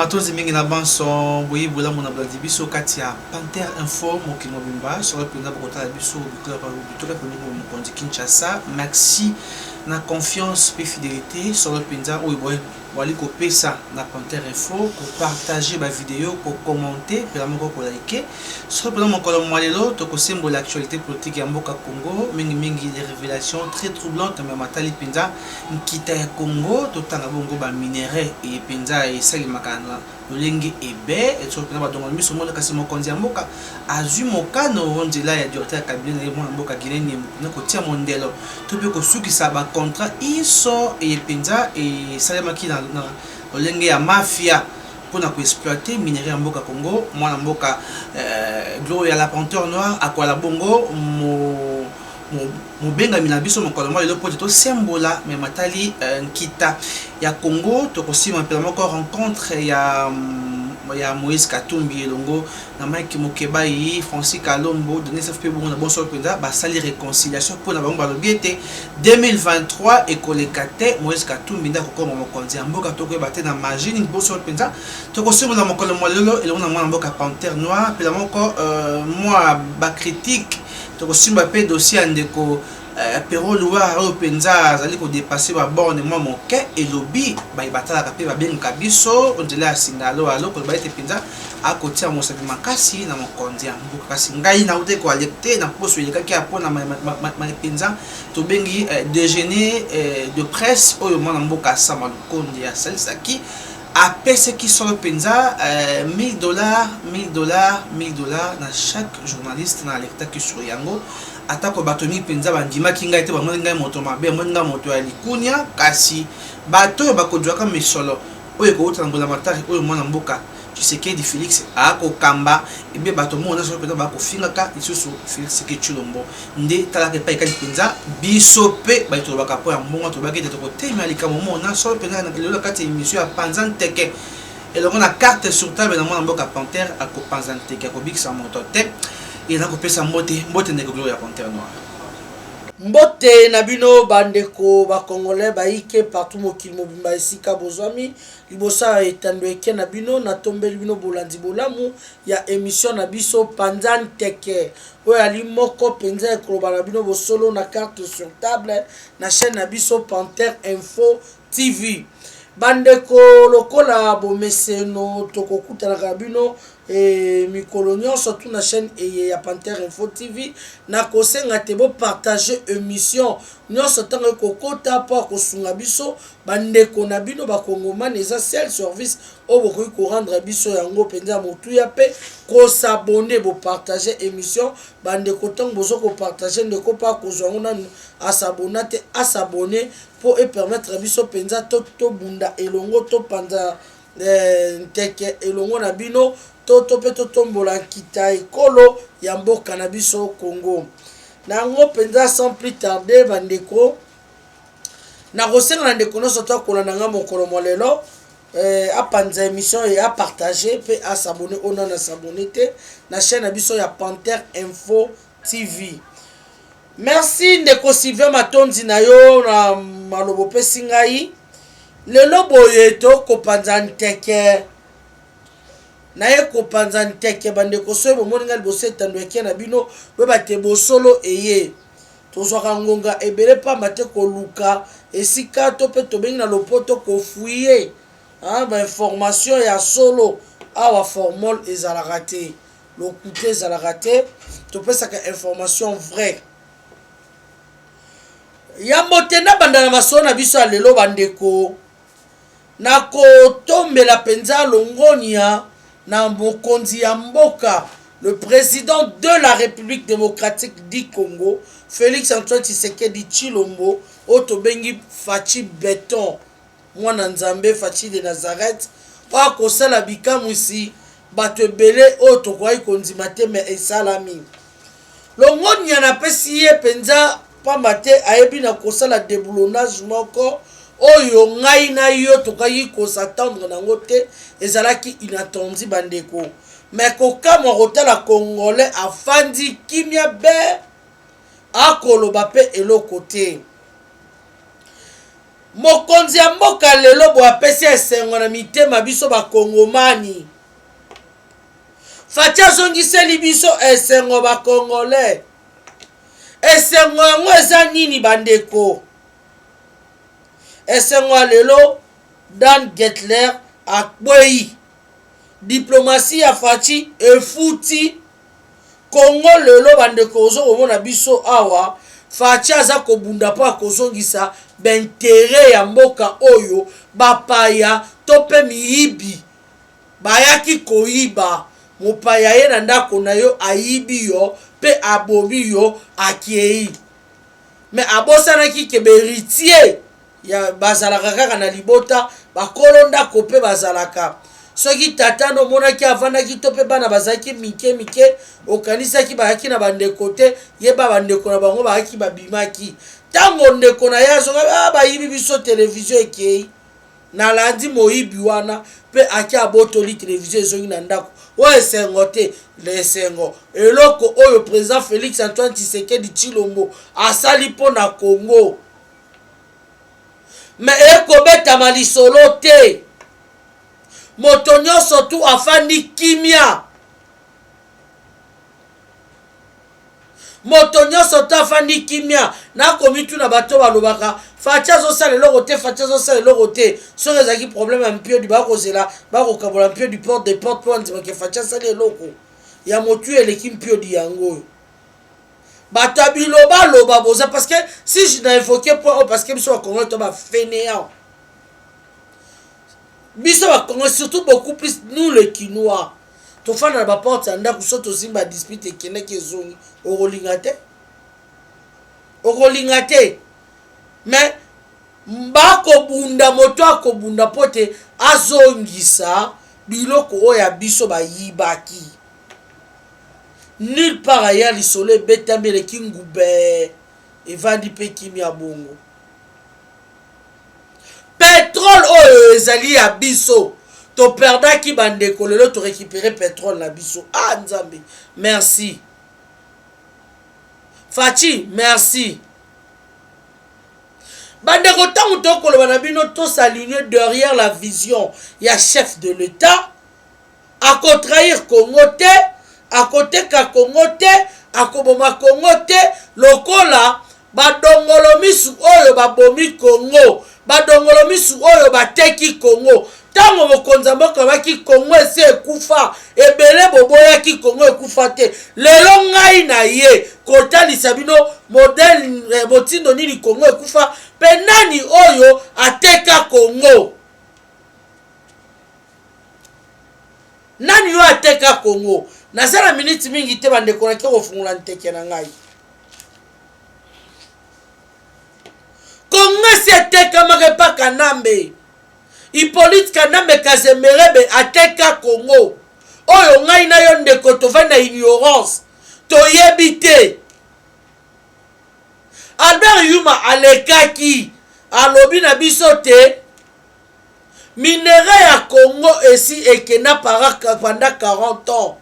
Batozi mingi na banso boyi bola mona bladi biso katia Panther Info mokino bimba sur le penda bokota biso bitoka poni mo kondi Kinshasa. Merci na confiance et fidélité sur le penda ou boy wali ko pesa na Panther Info ko partager ba vidéo ko commenter pe la moko ko liker sur le penda mokolo mwalelo to ko sembo l'actualité politique ya mboka Congo mingi des révélations très troublantes mais matali penda nkita ya Congo to tanga bongo ba minerais et penda et salimaka lolenge ebe eto pena badongo miso mona kasi mokonzi ya mboka azwi mokano onzela ya directeur cabinet na mwana mboka Guinée na kotia mondelo to pe ko sukisa ba contrat iso e penza e salemaki na lolenge ya mafia pona ko exploiter minerais ya mboka Congo mwana mboka Gloria la Panthère Noire akwala bongo mobenga mina biso mokolo mwa lelo po to sembola me matali nkita ya Congo to kosima pela moko rencontre ya Moïse Katumbi elongo na Mike Mokeba yi Francis Kalombo de NSFP bongo na bonso penda ba sali réconciliation pour na bango balobi ete 2023 ekolekate Moïse Katumbi nda kokoma mokonzi ya mboka to ko bate na magine bonso penda to kosima mokolo mwa lelo elongo na mwana mboka Panthère Noire pela moko moi ba critique to kosimba pe dossier ndeko pero loa openza azali ko dépasser ba borne moi moke elobi ba ibatala ka pe ba benga biso ondela singalo alo ko ba ete penza akotia mosabi makasi na mokonzi ya mbuka kasi ngai na ute ko alepte na poso yekaki apona ma penza to bengi déjeuner de presse oyo mwana mboka sama lukondi ya salisaki apese qui sont le penza $1000 na chaque journaliste na l'état qui sur yango atako batoni penza bandima kinga ete bango ngai moto mabe monga moto ya likunya kasi bato bakodwaka misolo oyo ko utangola matari oyo mwana mboka Tshisekedi Félix ako kamba ebe bato mona so penza bako fingaka isusu Félix Ketchulombo nde talaka pa ikali penza bisope baito baka po ya mbongo to bakete to ko tema likamo mona so penza na lelo kati émission ya Panzanteke elongo na carte sur table na mwana mboka Panthère ako Panzanteke ko bikisa moto te et na ko pesa mbote ndeko Gloria Panthère Noire mbote na bino bandeko ba congolais baike partout mokili mobimba esika bozwami libosa etando eke na bino na tombeli bino bolandi bolamu ya émission na biso Panzanteke oyo ali moko penza ekoloba na bino bosolo na carte sur table na chaîne na biso Panther Info TV bandeko lokola bomeseno tokokutana bino mikolo nyonso tout na chaîne ya Panther Info TV na kosenga te bo partager émission nyonso tango kokota po kosunga biso bandeko na bino bakongoma neza seul service o bokoki ko rendre biso yango penza motu ya pe ko s'abonner bo partager émission bandeko tango bozo ko partager ndeko pa ko zwango na s'abonner pour permettre biso penza to bunda elongo to panza nteke elongo na bino to pe to tombola kita ekolo ya mboka na biso Congo nango penza sans plus tarder bandeko na kosenga na ndeko no soto kolanda nga mokolo molelo a panza émission et à partager pe à s'abonner on a s'abonner te na chaîne na biso ya Panther Info TV. Merci ndeko Sylvain Matonzi na yo na malobo pesi ngai lelo boye to ko Panzanteke na ye ko Panzanteke bandeko so bomoni ngali bosetando eke na bino be bate bosolo eye tozwaka ngonga ebele pamba te koluka esika to pe tobengi na lopoto ko fouiller ba information ya solo awa formol ezalaka te lokute ezalaka te topesaka information vraie ya motenda bandana masolo na biso ya lelo bandeko na kotombela penza longonia na mokonzi ya mboka le président de la République démocratique du Congo Félix Antoine Tshisekedi Tshilombo otobengi Fachi Beton mwana nzambe Fachi de Nazareth pa kosala bikamwisi bato ebele oyo kwai konzima te me esalami longonia na pesi ye penza pamba te ayebi na kosala déboulonnage moko oyo ngai na yo tokai ko s'attendre nango te ezalaki inattendu bandeko mais kokamwa kotala congolais afandi kimia be akoloba pe eloko te mokonzi ya mboka lelo bo apesi esengo na mitema biso bakongomani. Faci azongiseli biso esengo bakongole. Esengo yango eza nini bandeko? Esengo ya lelo Dan Getler akboyi. Diplomatie ya Faci efuti. Kongo lelo bandeko ozo komona biso awa. Faci aza kobunda po akozongisa bentere ya mboka oyo bapaya to pe miyibi bayaki koyiba. Mopaya ye na ndako na yo ayibi yo pe abomi yo akiei. Me abosanaki ke beritier ya bazalaka kaka na libota bakolo ndako pe bazalaka. Soki tata no monaki avandaki to pe bana bazaki mike okanisaki bayaki na bandeko te yeba bandeko na bango bayaki babimaki. Tango ndeko na yazo bayibi biso television ekei na landi moyibi wana pe aki abotoli television ezongi na ndako. O esengo te lesengo eloko oyo président Félix Antoine Tshisekedi Tshilombo asali po na Congo me ekobetama lisolo te. Moto nyonso tu afandi kimia. Moto nyonso tu afandi kimia. Nakomi tu na bato balobaka Faci azosala eloko te, Faci azosala eloko te. Soki ezalaki problème ya mpio di bakozela bakokabola mpio di porte de porte po andima ke Faci asali eloko ya motu eleki mpio di yango. Bato ya biloba loba boza parce que si je n'ai évoqué point parce que biso bakongole to bafainéant. Biso bakongole surtout beaucoup plus nous les Kinois. Tofanda na baporte ya ndako so tosimba dispute ekeneki ezongi okolinga te. Okolinga te. Mais bakobunda moto akobunda pote azongisa biloko oya biso bayibaki. Nulle part ailleurs lisolo ebetambele kingube evandi pe kimi ya bongo. Pétrole oyo ezali ya biso to perdaki bandeko lelo to récupérer pétrole na biso. Ah nzambe merci. Faci merci. Bandeko tango tokoloba na bino to s'aligner derrière la vision ya chef de l'État ako trahir Congo te, ako teka Congo te, ako boma Congo te, lokola badongolo misu oyo babomi Congo, badongolo misu oyo bateki Congo. Tango mokonza mboka baki Congo ese ekufa, ebele boboyaki Congo ekufa te. Lelo ngai na ye kotalisa bino modèle botindo nini Congo ekufa pe nani oyo ateka Congo. Nani yo ateka Congo. Nazala minute mingi te bandeko na kiko fungula nteke na ngai. Congo se teka makepa Kanambe. Hippolyte Kanambe Kazemerebe ateka Congo. Oyo ngai na yo ndeko tovanda ignorance. Toyebi te. Albert Yuma alekaki alobi na biso te minere ya Congo esi ekena paraka pendant 40 ans.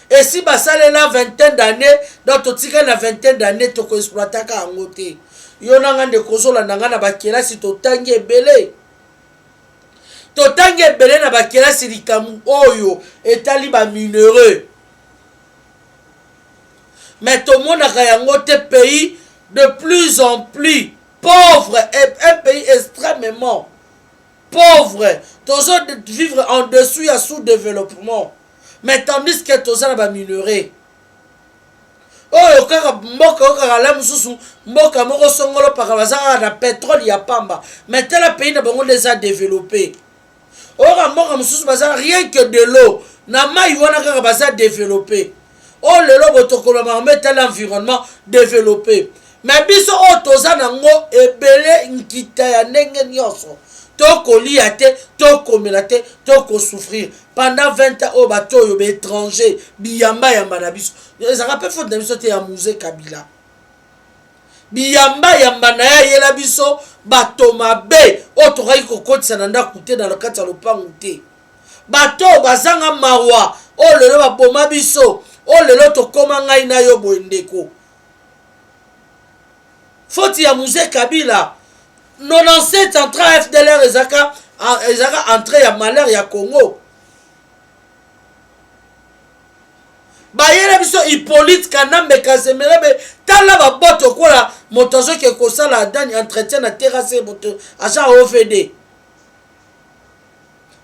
Esi basalela vingtaine d'années donc totika na vingtaine d'années toko exploitaka yango te. Yo nanga ndeko zolanda nga na bakelasi totangi ebele. Totangi ebele na bakelasi likamu oyo etali ba minerai. Mais tout le monde a un pays de plus en plus pauvre, un pays extrêmement pauvre. Tous vivre en dessous et sous-développement. Mais tandis que tous ont minerai. Oh, mboka la mususu mboka moko songolo par bazara na pétrole ya pamba. Mais tel pays na bango les a développés. Oh, mboka mususu bazara rien que de l'eau. Na mai wana kaka bazara développé. Oh lelo botokolo mettre l'environnement développé. Mais biso o toza nango ebele nkita ya ndenge nyonso. Toko liya te, toko melate, toko souffrir. Pendant 20 ans, bato yo be étranger, biyamba yamba na biso. Ça rappelle faute na biso te ya Mouzé Kabila. Biyamba yamba na ya yela biso, bato mabe, o tokai kokotisa na ndako te na lokati ya lopangu te. Bato bazanga mawa, o lelo baboma biso, o lelo tokoma ngai na yo boendeko. Faute ya Mouzé Kabila. 97 entra FDLR ezaka entré ya malheur ya Congo. Bayela biso Hippolyte Kanambe Kasemerebe tala ba boto kola motozo ke kosala dani entretien na terrasse moto aja OVD.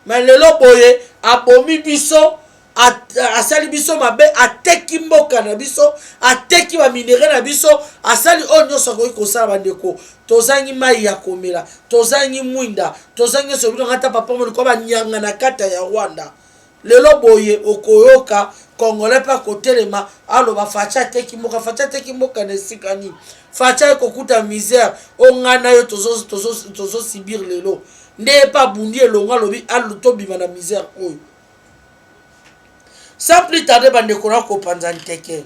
Mais lelo boye abomi biso asali biso mabe ateki mboka na biso ateki ba minere na biso asali onyo sako kosala bandeko tozangi mai ya komela tozangi mwinda tozangi sobino ngata papa mo ko ba nyanga na kata ya Rwanda. Lelo boye okoyoka Congolais pa kotelema aloba facha teki mboka na sikani facha kokuta misère ongana yo tozo sibir lelo nde pa bundi elonga lobi aluto bima na misère oyo. Sans plus tarder bandeko na kopanza nteke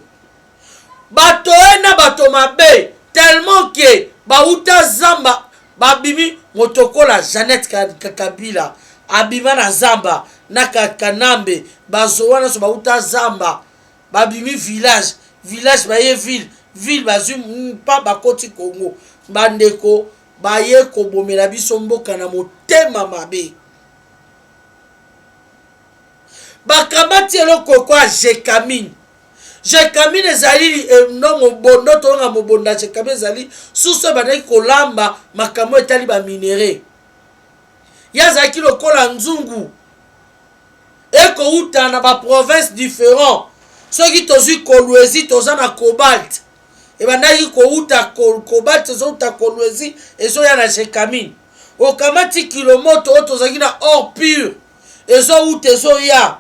bato ena bato mabe tellement que bauta zamba babimi motokola Jeannette Kabila abima na zamba na Kanambe bazowana so bauta zamba babimi village baye ville bazum pa bakoti Congo bandeko baye kobomela biso mboka na motema mabe bakamati eloko kwa Jekamine ezali no mobondo to nga mobonda Jekamine ezali suso bandaki kolamba makambo etali ba minere yazaki lokola nzungu eko uta na ba province différent soki tozui Kolwezi toza na cobalt e bandaki ko uta cobalt zo uta Kolwezi ezo ya na Jekamine okamati kilomoto otozaki na or pur ezo uta ezo ya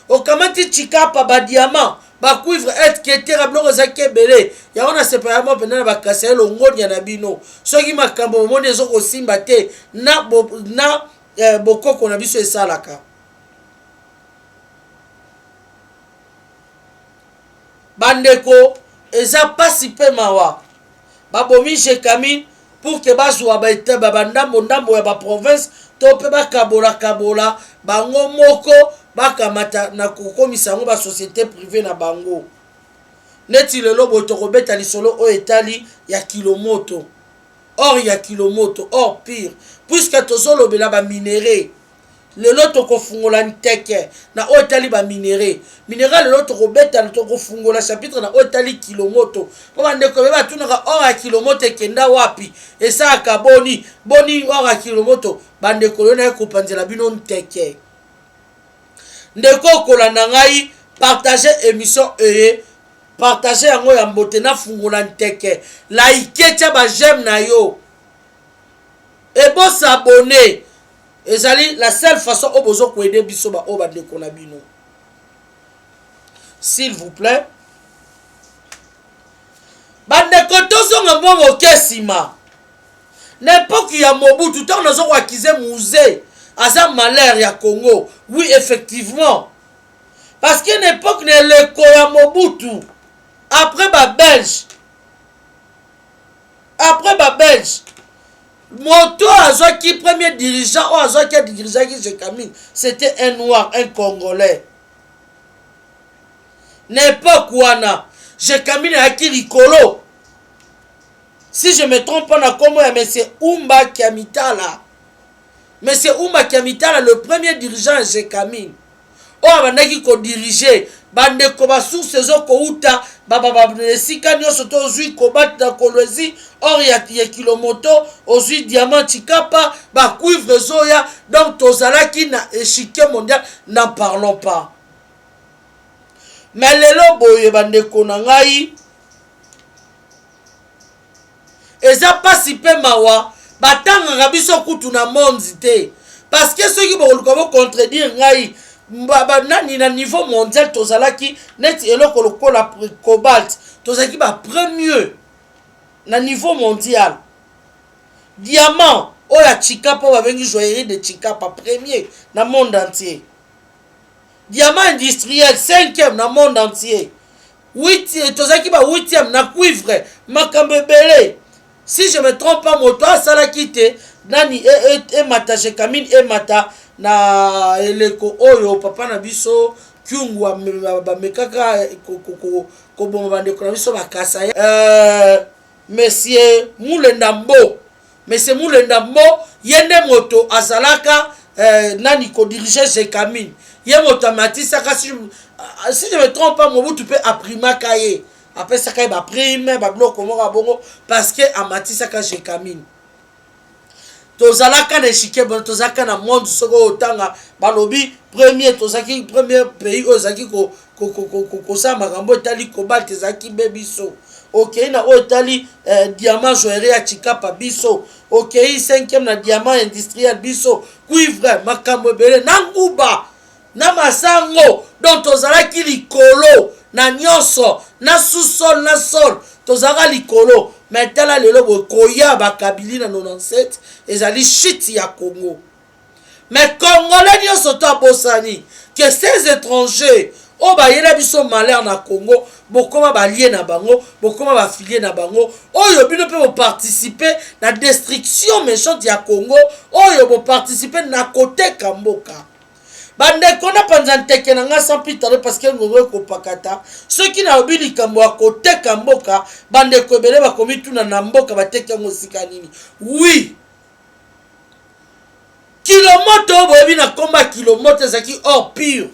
okamati chikapa ba diamant ba cuivre et ketera bloko za kebele ya ona séparément pendant ba kaselo ngonya na bino soki makambo monde ezo ko simba te na bokoko na biso esalaka bandeko eza pasi pe mawa babomi Jekamine pour que bazwa ba etaba bandambo ya ba province to pe bakabola bango moko bakamata na kokomisa ngo ba société privée na bango neti lelo botokobeta lisolo o etali ya kilomoto or ya kilomoto or pire puisque tozolobela ba minéré lelo tokofungola nteke na o etali ba minéré minéral lelo tokobeta na tokofungola chapitre na o etali kilomoto po bandeko be batunaka or ya kilomoto ekenda wapi esaka boni or ya kilomoto bandeko lelo na kopanzela bino nteke ndeko kolanda ngai partager émission partager yango ya mbote na fungola nteke like tia ba j'aime na yo et bon s'abonner ezali la seule façon o bozo ko aider biso ba o ba ndeko na bino s'il vous plaît bandeko tozonga mbo kesima n'importe ya Mobutu tant nazo ko akize musée Asa malheur ya Congo. Oui, effectivement. Parce qu'à une époque, le Koya Mobutu, après ba Belge, Moto Azoki, premier dirigeant, ou Azoki dirigeant qui Jekamine, c'était un noir, un Congolais. N'importe quoi, Jekamine a qui Ricolo. Si je me trompe pas, comment il y a M. Oumba Kiamitala. Monsieur Oumba Kiamitala, le premier dirigeant Jekamine. Oh, bandaki ko diriger. Bande ko ba sous saison ko uta. Baba sika nyoso to ozui ko batna Kolwezi. Or ya kilomoto. Ozui diamant chikapa. Ba cuivre zoya. Donc tozalaki na échiquier mondial. N'en parlons pas. Mais lelo boye bande ko na ngai. Eza pasi pe mawa. Batanga biso kutu na monzi te parce que ceux qui vont contredire ngai nani na niveau mondial tozalaki net eloko lokola cobalt tozalaki ba premier na niveau mondial diamant oya chikapa ba bengi joaillerie de chikapa premier na monde entier diamant industriel 5e na monde entier 8 tozalaki ba 8e na cuivre makambebele. Si je me trompe pas, moto sala kite nani mata Jekamine mata na eleko oyo papa na biso kyungu ba mekaka ko bomba bande ko na biso bakasa monsieur Mulendambo mais c'est Moulenda Mbo yende moto azalaka nani ko diriger Jekamine ye moto Matissa si je me trompe pas Mobutu peut apprima kaye après ça kaye ba prime ba bloc moko bongo parce que Matissa ka Jekamine tozalaka na chike bon tozalaka na monde soko otanga balobi premier tozaki premier pays ozaki ko sa makambo etali cobalt ezaki bebiso okei na oyo etali diamant joaillerie ya Chikapa biso okei 5e na diamant industriel biso cuivre makambo ebele na nguba na masango donc tozalaki likolo na nyonso na sous-sol na sol tozalaka likolo mais tala lelo bokoya bakabili na 97 ezali shit ya Congo mais congolais nyonso to abosani que ces étrangers o bayela biso malheur na Congo bokoma balie na bango bokoma bafilie na bango oyo bino pe participer na destruction méchante ya Congo oyo bo participer na côté kamboka bandeko na panza nteke na nga sans pitale parce que ngoko kopakata ceux qui na obili kambo à côté kamboka bandeko ebele bakomi tuna na mboka bateke ngo sikanini oui kilomoto boyebi na komba kilomoto ezaki or pur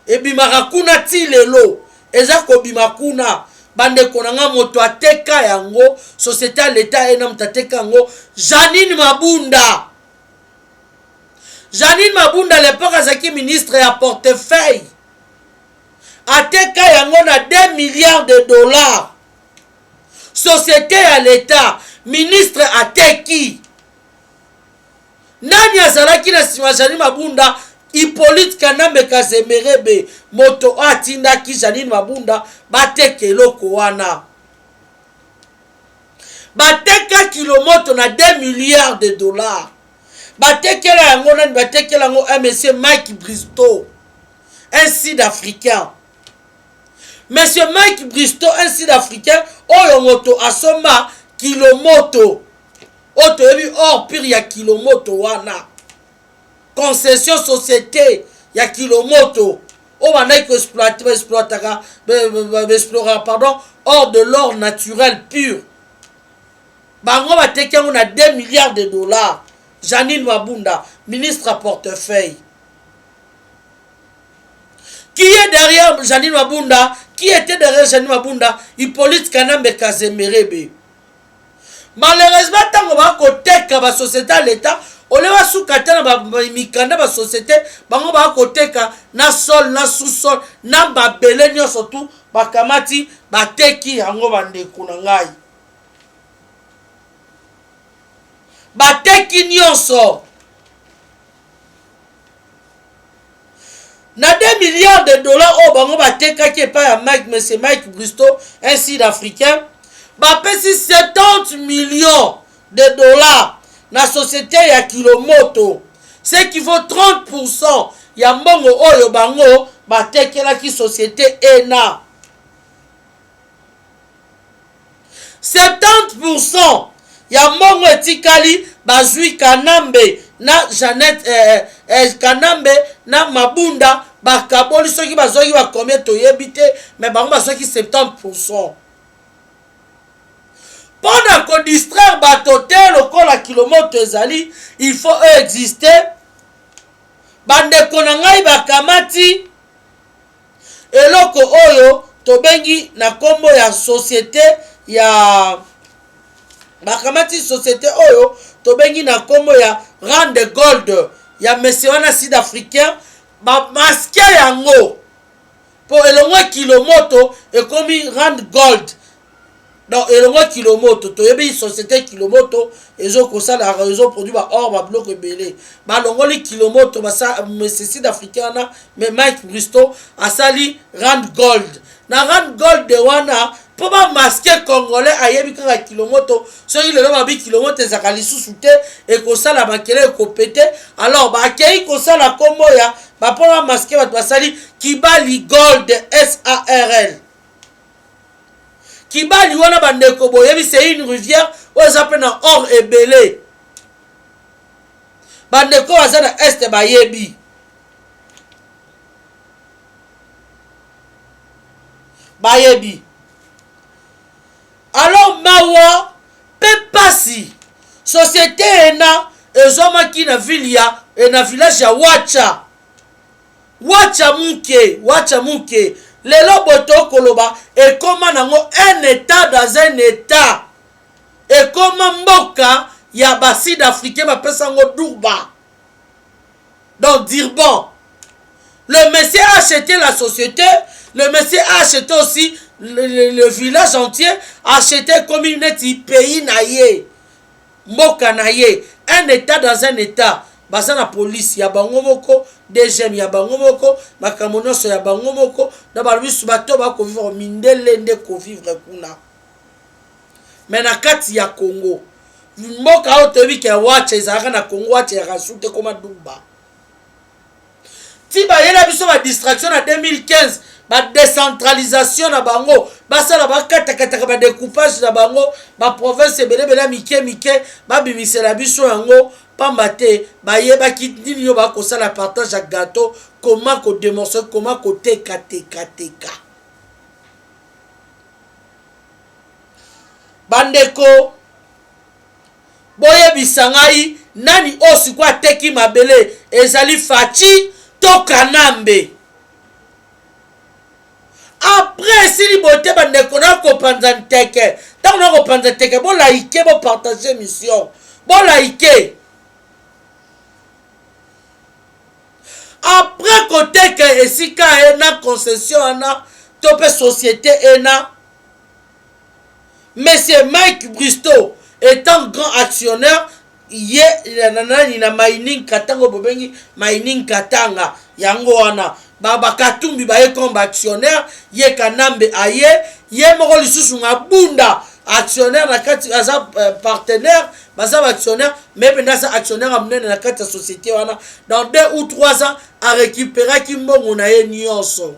ebimaka kuna ti lelo eza kobima kuna bandeko na nga moto ateka yango société à l'état ena moto ateka yango Janine Mabunda l'époque azaki ministre ya portefeuille ateka yango na 2 milliards de dollars société à l'état ministre ateki nani azalaki na sima Janine Mabunda Hippolyte Kanambe Kazemerebe moto atindaki Janine Mabunda bateke eloko wana bateka kilomoto na 2 milliards de dollars batekela yango nani batekela yango un monsieur Mike Bristow un sud-africain monsieur Mike Bristow un sud-africain oyo moto asomba kilomoto oto yebi or pire ya kilomoto wana concession société ya kilomoto o bandaki ko exploitaka pardon hors de l'or naturel pur bango bateki yango na 2 milliards de dollars Janine Mabunda ministre à portefeuille qui est derrière Janine Mabunda qui était derrière Janine Mabunda Hippolyte Kanambe Kazemerebe malheureusement tango bakoteka ba société à l'état olewa sukata na mikanda ba société bango bakoteka na sol na sous-sol na babele nyonso tu bakamati bateki yango bandeko na ngai bateki nyonso na 2 milliards de dollars o bango batekaki epai ya monsieur Mike Bristow un sud-africain bapesi 70 millions de dollars na société ya kilomoto ce qui vaut 30% ya mbongo oyo bango batekelaki société ENA 70% ya mbongo etikali bazwi Kanambe na Jeannette Kanambe na Mabunda bakaboli soki bazoki bakomie toyebi te mais bango bazoki 70%. Pendant qu'on distraire batote lokola kilomoto ezali il faut exister bandeko na ngai bakamati eloko oyo tobengi na kombo ya société ya bakamati société oyo tobengi na kombo ya Rand Gold ya monsieur wana sud-africain ba maske yango po elongo kilomoto ekomi Rand Gold. Donc elongo kilomoto toyebi société kilomoto ezo kosala réseau produit ba or ba bloc ebele ba longoli kilomoto basa monsieur sud-africain na mais Mike Bristow asali Rand Gold na Rand Gold de wana po ba masque congolais ayebi kaka kilomoto soki lelo babi kilomoto ezaka lisusu te ekosala bakele ekopete alors bakei kosala kombo ya bapona masque bato basali Kibali Gold SARL Kibali wana bandeko boyebi c'est une rivière oyo eza mpe na or ebele bandeko baza na este bayebi alors mawa pe pasi société ena ezomaki na ville ya na village ya wacha muke lelo boto koloba ekoma nango un état dans un état ekoma mboka ya ba sud africain bapesa ngo Durban. Donc Durban, le monsieur a acheté la société, le monsieur a acheté aussi le village entier, a acheté comme une pays naïe, mboka naïe, un état dans un état. Basa na police ya bango moko, DGM ya bango moko, makamonoso ya bango moko, na balubisu bato ba ko vivre mindele nde ko vivre kuna. Mais na kati ya Congo, mboka otebi ke wacha ezaka na Congo wacha ya rasute koma Durban. Si ba yela biso ba distraction na 2015, ba décentralisation na bango, basa la ba kata ba découpage na bango, ba province bele mike, ba bimisela biso yango pamba te ba yeba kitini yo ba ko sala partage ya gâteau, comment ko démontrer, comment ko teka. Bandeko boye bisangai nani osikwa teki mabele ezali Fachi to Kanambe. Après si libote bandeko na ko panza nteke tango na ko panza teke bo like bo partager mission bo like. Après côté que esika ena concession ana tope société ena, Monsieur Mike Bristow étant grand actionnaire, il na mining katango bobengi mining katanga yango wana baba katumbi baye comme actionnaire ye Kanambe aye ye moko lisusu ngabunda actionnaire na kati aza partenaire baza actionnaire mais pendant ça actionnaire amnene na kati société wana dans 2 ou 3 ans a récupérer ki mbongo na ye nyonso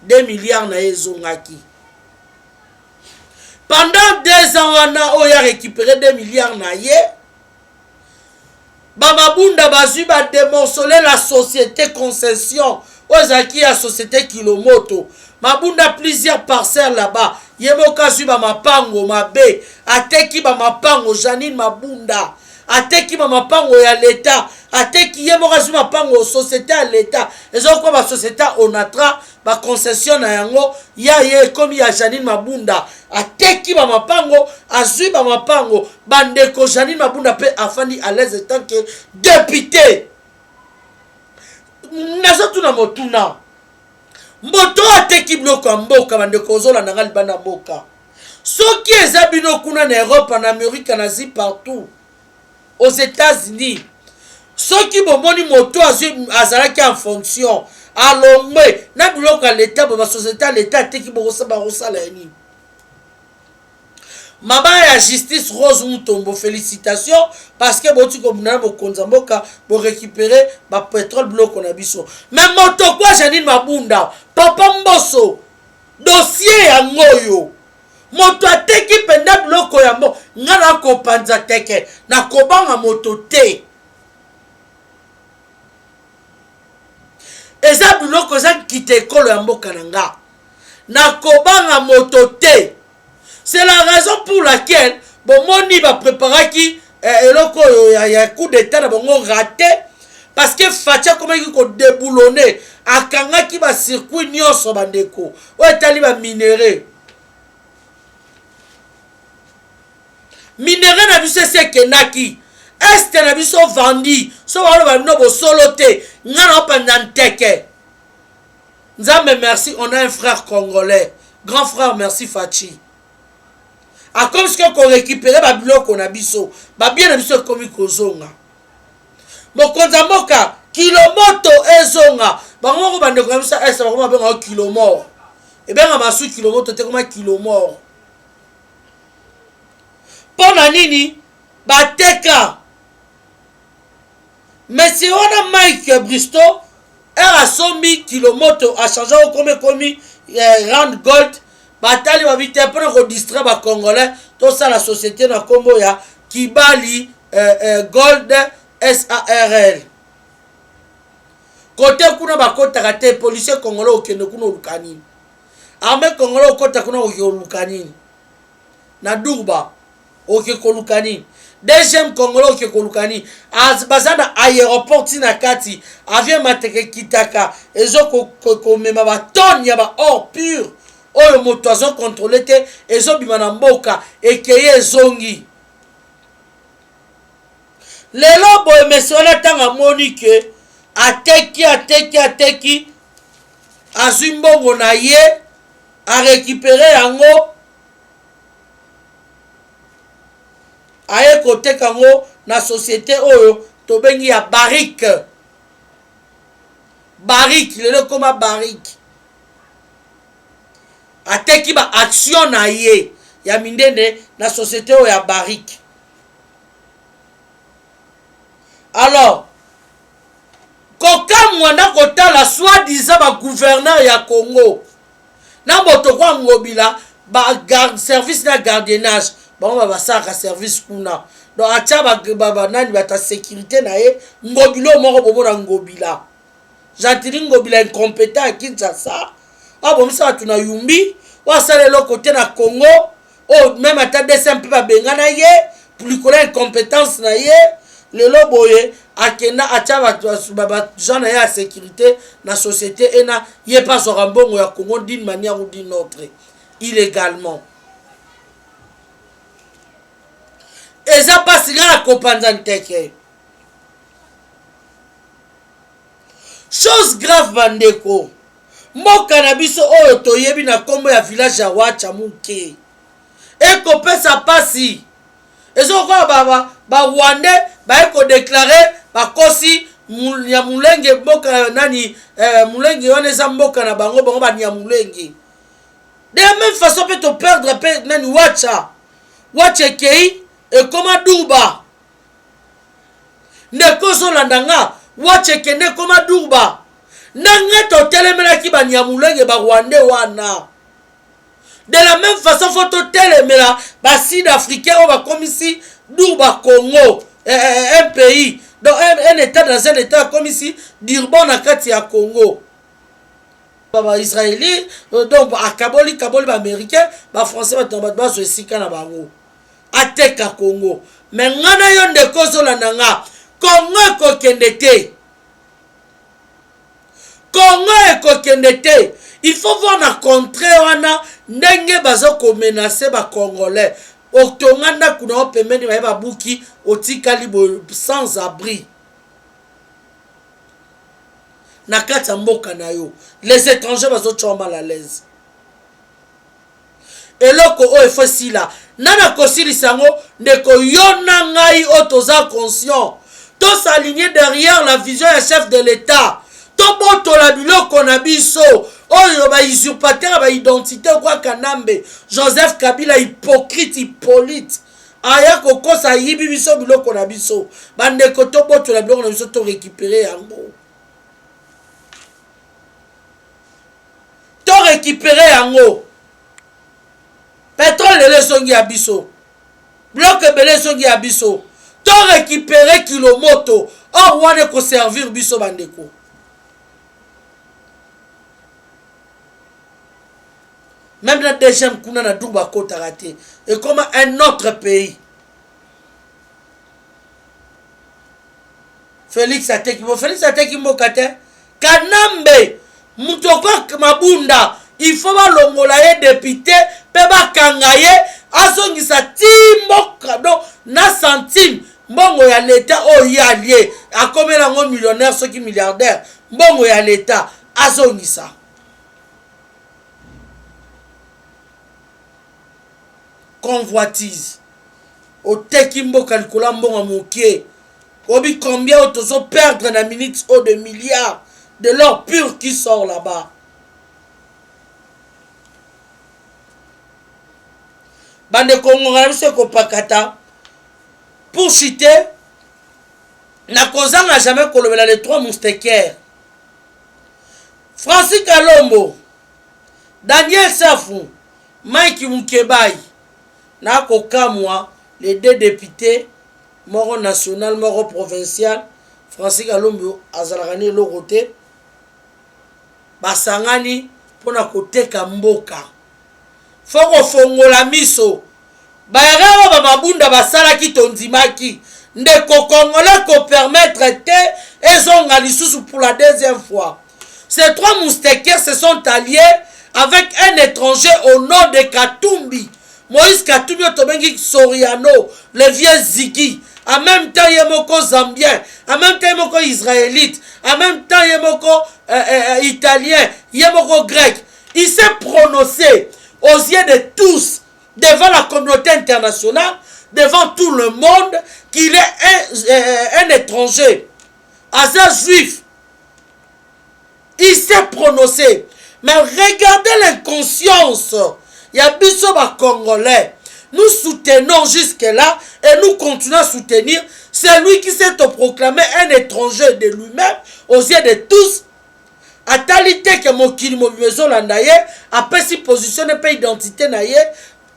2 milliards na ye zongaki. Pendant 2 ans, on a récupéré 2 milliards naïe. Bababunda bazu ba démonceler la société concession. Ozaki a société Kilomoto. Mabunda plusieurs parcelles là-bas. Yemoka zu ba mapango mabe. Ateki ba mapango Janine Mabunda. Ateki ba mapango ya l'État. Ateki yemoka zu mapango société à l'État. Ezo kwa ba société Onatra ba concession na yango ya ye komi ya Janine Mabunda. Ateki ba mapango azui ba mapango bandeko Janine Mabunda pe afandi à l'aise tant que député. Nazotu na motuna mboto ateki bloko mboka bandeko zola na ngali bana mboka soki eza bino kuna na Europe en Amérique en Asie partout aux États-Unis soki bomoni moto azalaki en fonction alongwe na biloko ya l'État ba société à l'État ateki bokosala yani Maba ya justice Rose Mutombo, félicitations parce que boti ko buna bo konzamboka bo récupérer ba pétrole bloc on abiso. Mais moto kwa Janine Mabunda, papa Mboso, dossier ya ngoyo. Moto ateki penda bloc ya mbo, ngana ko panza teke na kobanga moto te. Eza bloc za kite kolo ya mboka nanga. Na kobanga moto te. C'est la raison pour laquelle bomoni va préparer qui eloko ya coup d'état na bongo raté parce que Facha comme il ko déboulonner akanga ki ba circuit nyonso bandeko o etali ba minerai na biso se kenaki est na biso vendi so ba no bo solote ngana opanda nteke nzambe merci on a un frère congolais grand frère merci Fachi. A comme ce qu'on récupère ba biloko na biso ba bien na biso komi kozonga mokonza mboka Kilomoto ezonga bango ko bande ko bisa esa ba benga kilomor e benga masu Kilomoto te koma kilomor pona nini bateka monsieur wana Mike Bristow era sombi Kilomoto a changé au komi Rand Gold batali ba vite pour ko distraire ba congolais to ça la société na kombo ya Kibali Gold SARL côté kuna ba kota kate policier congolais okende kuna lukani armée congolais okota kuna okyo lukani na Durban oke kolukani deuxième congolais oke kolukani bazana aéroport tina kati avion mateke kitaka ezo komema batonne ya ba or pur oyo moto azo contrôler te ezobima na mboka ekeye ezongi lelo boye mesi wana ntango amoni ke ateki azwi mbongo na ye arekipere yango aye koteka yango na société oyo tobengi ya barik lelo koma barik ateki ba action na ye ya mindende na société oyo ya barik. Alors kokamwa na kotala soi-disant ba gouverneur ya Congo na moto kwa ngobila ba service na gardiennage bango basaka service kuna donc atia ba nani bata sécurité na ye ngobilo moko bomona ngobila jantili ngobila incompétent à Kinshasa abomisa tuna yumbi wasala le côté na Congo oh même ata descend pe ba bengana ye pour lui connaître incompétence na ye lelo boye akenda atia ba gens na ya sécurité na société ena ye pas au rambongo ya Congo d'une manière ou d'une autre illégalement. Eza pasi na kopanza nteke. Chose grave bandeko. Mboka na biso oyo toyebi na kombo ya village ya Wacha muke. Eko pesa pasi. Ezo kwa ba Rwandais ba eko déclarer ba kosi ya mulenge mboka nani mulenge wana eza mboka na bango ba ni ya mulenge. De la même façon peut te perdre pe nani Wacha kei et comment Douba ne kozo landanga Wacha kende comment Douba nanga to telemela ki ba ya mulenge ba Rwandais wana. De la même façon faut to telemela ba sud-africain on va comme ici Douba Congo un pays donc un état dans un état comme ici Durban na kati ya Congo ba israélien donc a kaboli ba américain ba français ba tomba ba zo sika na bango ateka Congo mais ngana yo ndeko zola nanga Congo ko kendete Congo eko kendete il faut voir na contraire wana ndenge bazo ko menacer ba congolais otonganda kuna pembeni ba buki otikali sans abri na kati mboka na yo les étrangers bazo chomba la l'aise eloko o efosi la nana kosili sango ndeko yona ngai otoza conscient to s'aligner derrière la vision ya chef de l'état to boto la biloko na biso oyo ba usurpateur ba identité kwa Kanambe Joseph Kabila hypocrite Hippolyte aya kokosa yibi biso biloko na biso bandeko to boto la biloko na biso to récupérer yango to récupérer yango pétrole le songi ya biso bloc belé songi ya biso to récupérer kilomoto or wane ko servir biso bandeko. Même la deuxième kuna na Douba Kota raté et comme un autre pays. Félix Ateki Mokate Kanambe Mutoko Mabunda il faut ba longola ye député pe ba kangaye azongisa timboka do na centime mbongo ya l'état o yalié akomela ngo millionnaire soki milliardaire mbongo ya l'état azongisa convoitise oteki mboka likola mbongo mokie obi combien otozo perdre na minutes au de milliards de l'or pur qui sort là-bas. Bande Congo ngana ko pakata pour citer na kozanga jamais kolobela les trois mousquetaires Francis Kalombo, Daniel Safou, Mike Mukebai na kokamwa les deux députés moro national moro provincial Francis Kalombo azalakani lokote basangani pona koteka mboka foko fongola miso bayara ba mabunda basala ki tondimaki ndeko congolais ko permettre te ezonga lisusu pour la deuxième fois. Ces trois mousquetaires se sont alliés avec un étranger au nom de Katumbi. Moïse Katumbi Otobengi Soriano, le vieux Ziggy. En même temps, il y a moko Zambien. En même temps, il y a moko Israélite. En même temps, il y a moko Italien. Il y a moko Grec. Il s'est prononcé aux yeux de tous, devant la communauté internationale, devant tout le monde, qu'il est un étranger. Azar juif. Il s'est prononcé. Mais regardez l'inconscience. Il y a Bissoba Congolais. Nous soutenons jusque-là et nous continuons à soutenir celui qui s'est proclamé un étranger de lui-même aux yeux de tous. À talité que Mokili Mobimezo Landaye a pu s'y positionner par identité naïe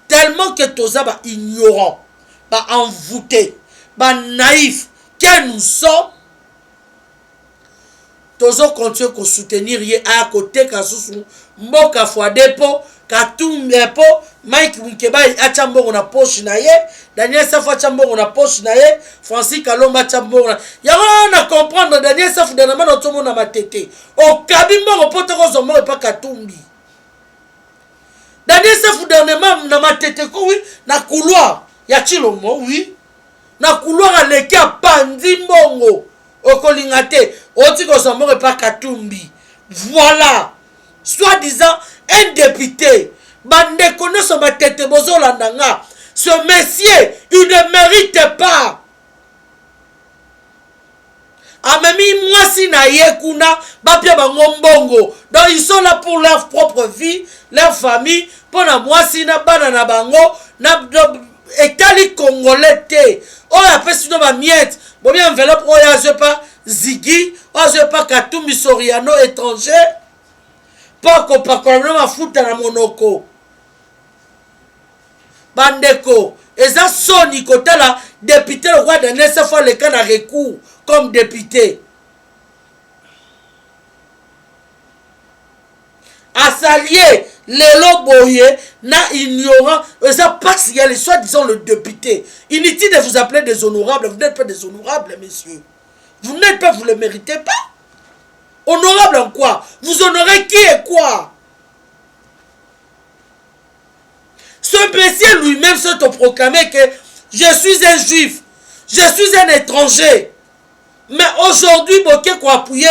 tellement que Toza va ignorant, va envoûté, va naïf que nous sommes. Tozo continue à soutenir à côté Kasusu Mboka Fwadepo Katumbepo Mike Mukeba Achambongo na poche na ye Daniel Safa Chambongo na poche na ye Francis Kalomba Chambongo na Yawa na comprendre Daniel Safa dernièrement na tomo na matete O kabimba poto ko zomo pa Katumbi Daniel Safa dernièrement na matete ko oui na couloir ya Chilombo oui na couloir aleki a pandi mbongo Okolingate Otiko zomo pa Katumbi voilà soi-disant un député bande connaît son tête bozo landanga ce monsieur il ne mérite pas amemi mwasi na yekuna bapia bango mbongo donc ils sont là pour leur propre vie leur famille pour na mwasi na bana na bango na etali congolais te oya pesi no ba miette bo bien enveloppe oya je pas Ziggy oya pas Katumbi Soriano étranger Poko pakolona mafuta na monoko bandeko eza soni kotala député le roi Daniel Safa le kana recours comme député asalié lelo boye na ignorant eza parce qu'il y a les soi-disant le député inutile de vous appeler des honorables vous n'êtes pas des honorables messieurs vous n'êtes pas vous le méritez pas. Honorable en quoi? Vous honorez qui et quoi? Ce monsieur lui-même s'est proclamé que je suis un juif, je suis un étranger. Mais aujourd'hui, Boké quoi appuyer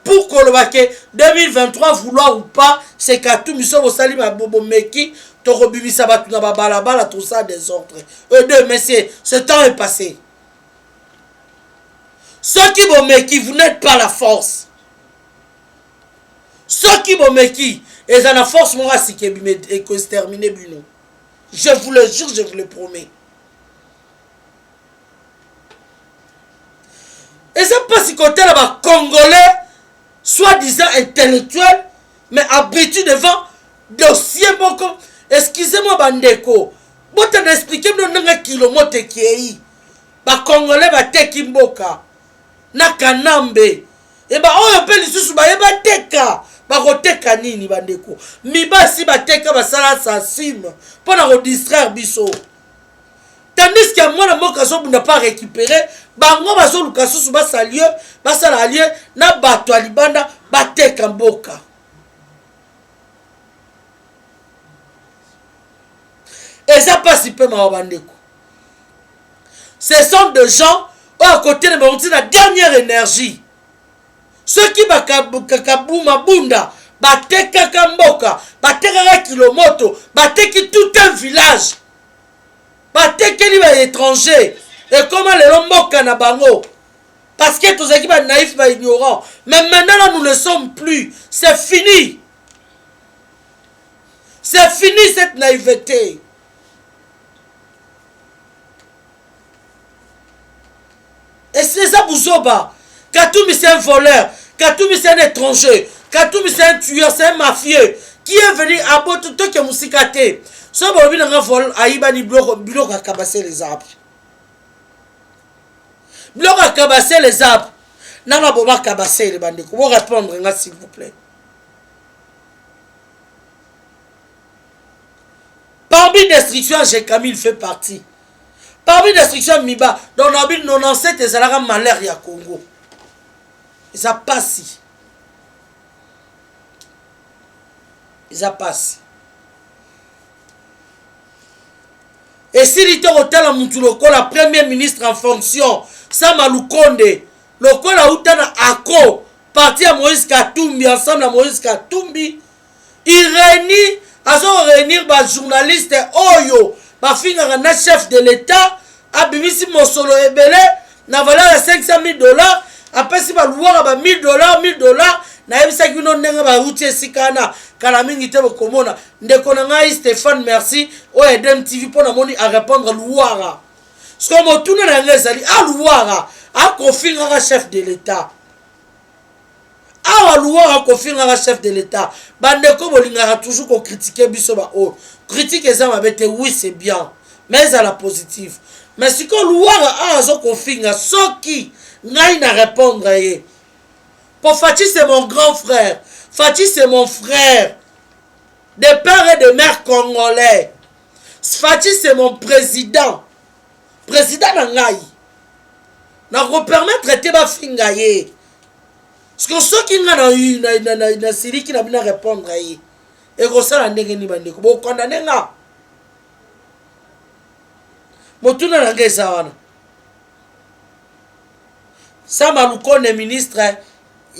pour que 2023 vouloir ou pas, c'est qu'à tout monsieur au salim à Bobo Meki, Torobibi Sabatuna Babalabala, tout ça désordre. Deux messieurs, ce temps est passé. Ceux qui vont Meki, vous n'êtes pas la force. Ceux qui vont meki, et ça la force moi si et que se terminer Buno. Je vous le jure, je vous le promets. Et ça pas si côté là-bas Congolais, soi-disant intellectuel, mais abrité devant dossier beaucoup. Excusez-moi bandeko, vous t'en expliquer me un kilomètre qui est ba Congolais ba tekimboka na kanambe. Et bah on appelle lisusu ba yeba teka. Bakoteka nini bandeko mibasi bateka basala sasim pona ko distraire biso tandis que moi na moka zo bunda pas récupérer bango bazo luka susu basala lieu na bato alibanda bateka mboka et ça passe peu ma bandeko ce sont des gens à côté de mon la dernière énergie. Ceux qui bakabuma bunda, bateka kamboka, bateka kilomoto, bateka tout un village, bateka les étrangers, et comment les lomboka na bango, parce que tous équipes naïfs, ignorants, mais maintenant là, nous ne sommes plus, c'est fini, cette naïveté. Et c'est ça Bouzoba. Katumbi c'est un voleur, Katumbi c'est un étranger, Katumbi c'est un tueur, c'est un mafieux qui est venu à bout tout que Moussikate. Ce bon bien un vol aïbani bloc à cabasser les arbres. Bloc à cabasser les arbres. Nana boba cabasser les bandits. Comment répondre s'il vous plaît? Parmi destruction, j'ai Camille fait partie. Parmi destruction, Miba, dans la ville 97, ils ont malheur ya Congo. Ils ont passé. Ils ont passé. Et si il était au tel Moutuloko, la première ministre en fonction, Sama Lukonde, le col a outana Ako, parti à Moïse Katumbi, ensemble à Moïse Katumbi, il réunit, à réunir les journalistes Oyo, ma fille na chef de l'État, a bimisi Mosolo Ebele, na valeur de 500 000 $, après si va louer à 1000 $, na yebisa kino ndenga ba routier sikana kala mingi te bokomona ndeko na ngai Stéphane merci o Edem TV pona moni à répondre louara ce que motuna na ngezali a louara a confier à chef de l'État a louara confier à chef de l'État bandeko bolinga toujours ko critiquer biso ba o critique ça ma bête oui c'est bien mais à la positive mais si ko louara a zo confier soki ngai na répondre ye. Pour Fati, c'est mon grand frère. Fati, c'est mon frère. De père et de mère congolais. Fati, c'est mon président. Président Nangaï. N'a pas permettre de traiter ma fingaye. Parce que ceux qui n'ont eu na Syrie qui n'a pas répondre à y. Et que ça n'a pas été bon condamné là. Motuna Nangé Sawana. Ça m'a le ministre.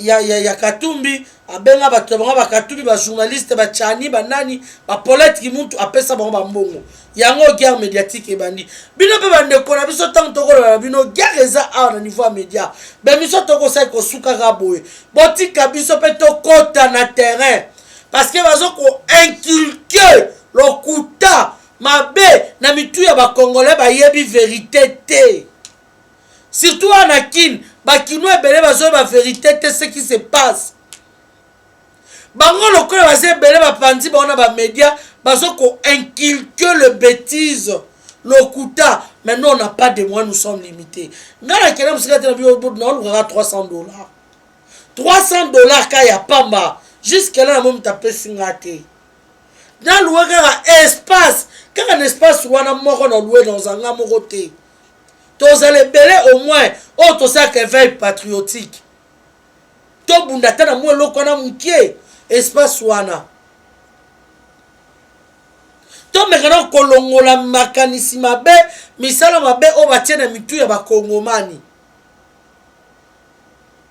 Ya Katumbi abenga bato ba Katumbi ba journaliste ba chani ba nani ba polite ki muntu apesa ba mbongo yango guerre médiatique ebandi bino pe bande ko na biso tant to ko bino guerre eza a na niveau média be biso to ko sai ko suka ga boye botika biso pe to kota na terrain parce que bazo ko inculquer lokuta mabe na mitu ya ba congolais ba yebi vérité te surtout Anakin bakino ebele bazo ba vérité te ce qui se passe bango lokola bazo ebele ba pandi ba ona ba média bazo ko inculquer le bêtise lokuta maintenant on n'a pas de moyens nous sommes limités ngala kena musika te na bio na on 300 $. 300 $ ka ya pamba jusque là na mo taper singate na louer ka espace ka un espace wana moko na louer dans un moko te. Tous les belés au moins, autre ça que veille patriotique. To bundata na mwe lokona mkie espace wana. To mekana kolongola makanisi mabe, misala mabe o batiena mitu ya ba kongomani.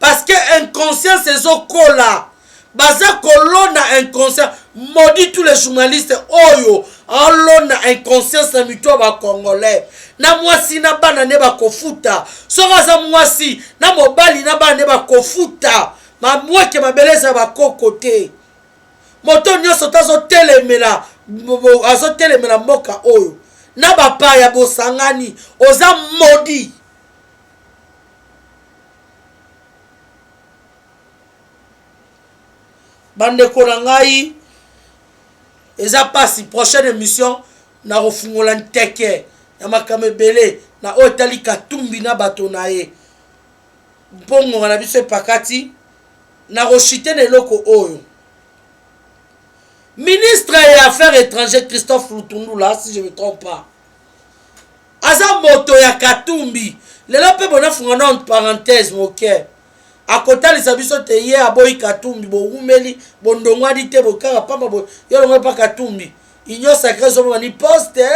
Parce que inconscience ezo kola. Baza kolona inconscient, maudit tous les journalistes oyo alona inconscience na mito ba congolais na mwasi na bana ne ba kofuta soka za mwasi na mobali na bana ne ba kofuta ma mweke mabeleza ba kokote moto nyoso tazo telemela azo telemela mboka oyo na ba pa ya bosangani oza maudit. Bande Korangai, eza pasi prochaine émission na refungola nteke ya makame belé na otali Katumbi na bato na ye bongo na biso pakati na rochite ne loko oyo ministre des affaires étrangères Christophe Lutundula si je me trompe pas aza moto ya Katumbi lelo pe bona fungana entre parenthèse moke akota les abiso te ye aboyi Katumbi bo umeli bondongwa dite bokara pamba bo yolo pa Katumbi inyo sacré zo mani poste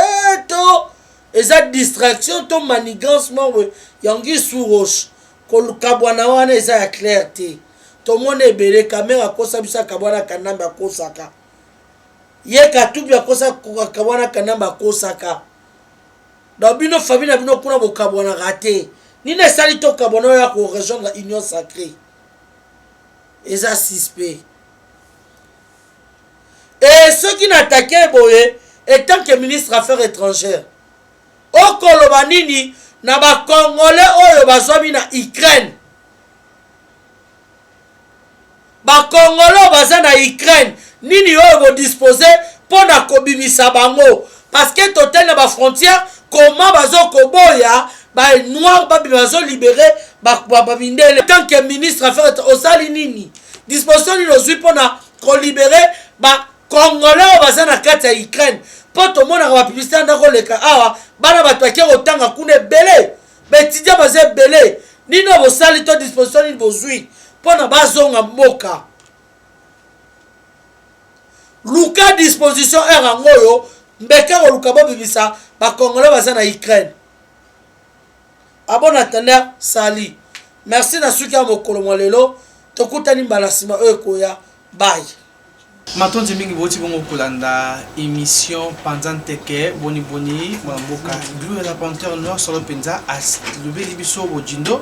to eza distraction to manigance mo yangi sous roche ko kabwana wana eza ya clarté to mone ebele caméra kosa bisa kabwana kanamba kosaka ye Katumbi akosa kabwana kanamba kosaka dabino famille bino kuna bo kabwana raté ni ne sali to kabwana ya ko rejoindre union sacrée eza suspect. Et ceux qui n'attaquaient boye étant que ministre affaires étrangères au kolobanini na ba congolais oyo bazomi na Ukraine ba congolais baza na Ukraine nini oyo bo disposer pour na kobimisa bango parce que totel na ba frontière comment bazo koboya ba noir ba bazo libérer ba bindele tant que ministre affaires osali nini disposition ni lozui pour na ko libérer ba congolais baza na kati ya Ukraine poto mona ba publicité ndako leka awa bana bataki otanga kuna belé betidia baze belé nino bosali to disposition ni bozui pona bazonga mboka luka disposition erangoyo mbeke ko luka bo bibisa ba congolais baza na Ukraine abona tanda sali merci na suki ya mokolo mwalelo tokutani mbalasima koya bye matondi mingi boti bongo kolanda émission pendante ke boni mboka Glou et la Panthère Noire sur le penza as lobeli biso bojindo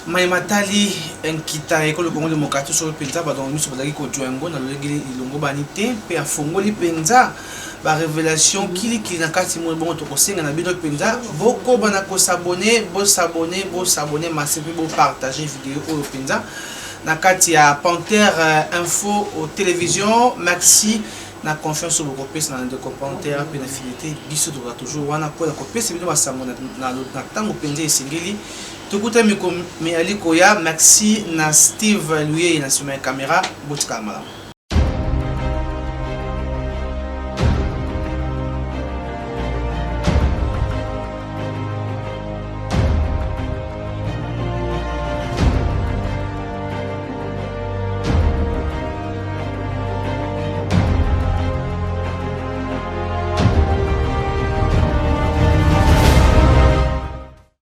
mai matali enkita ekolo Congo démocratique sur le penza ba donc miso bazaki ko joingo na lolegi ilongo banite pe afongoli penza ba révélation kili na kati mo bongo to kosenga na bino penza boko bana ko s'abonner bo s'abonner massive bo partager vidéo au penza na kati ya Panthère Info au télévision merci na confiance au copes na de commentaires pe na fidélité biso to toujours wana ko na copes bino basango na tango penza esengeli tokuta mi ali koya merci na Steve Louis na sur ma caméra botika mala